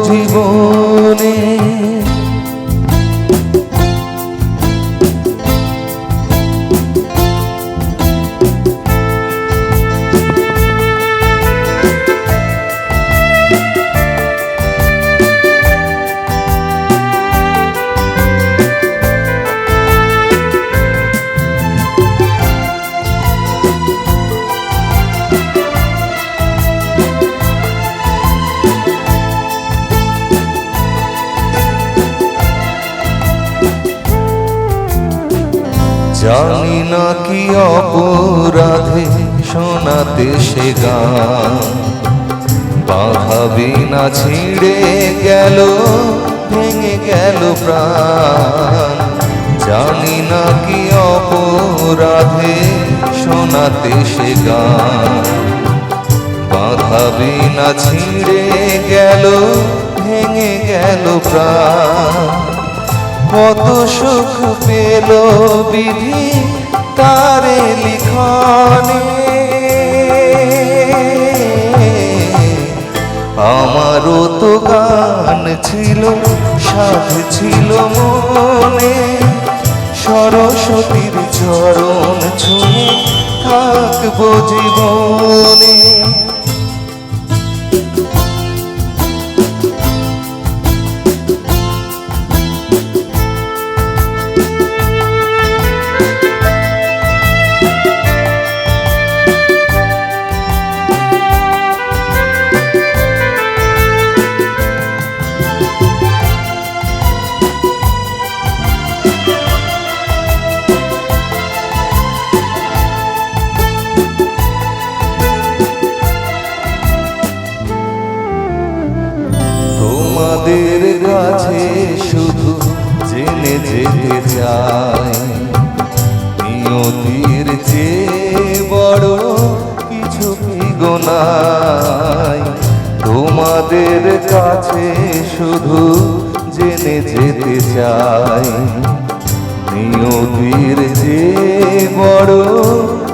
জীবনে। জানি না কি অপরাধে শোনাতে সে গান, বাধা বিনা ছিঁড়ে গেল, ভেঙে গেল প্রাণ। জানি না কি অপরাধে শোনাতে সে গান, বাধা বিনা ছিঁড়ে গেল, ভেঙে গেল প্রাণ। কত সুখ পেল বিধি তারে লিখনে, আমারও তো গান ছিল, সাধ ছিল মনে। সরস্বতীর চরণ ছুঁয়ে থাকবো জীবনে। তোমাদের কাছে শুধু জেনে যেতে চাই, নিয়তির চেয়ে বড় কিছু কি গো নাই। তোমাদের কাছে শুধু জেনে যেতে চাই, নিয়তির চেয়ে বড়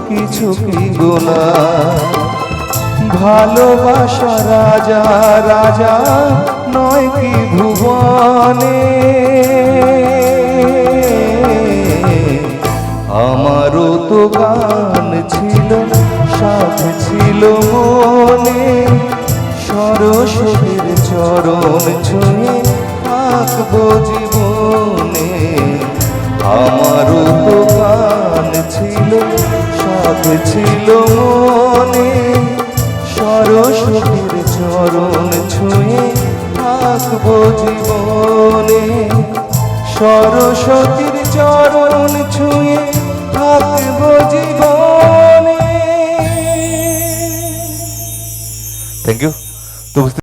কিছু কি গো নাই। ভালোবাসা রাজা রাজা নয় কি ভুবনে, আমারও তো গান ছিল, সাথ ছিল মনে। সরস্বতীর চরণ ছুঁয়ে থাকবো জীবনে। আমারও তো গান ছিল, সাথ ছিল মনে। সরস্বতীর চরণ ছুঁয়ে থাকবো জীবনে। সরস্বতীর চরণ ছুঁয়ে থাকবো জীবনে। Thank you.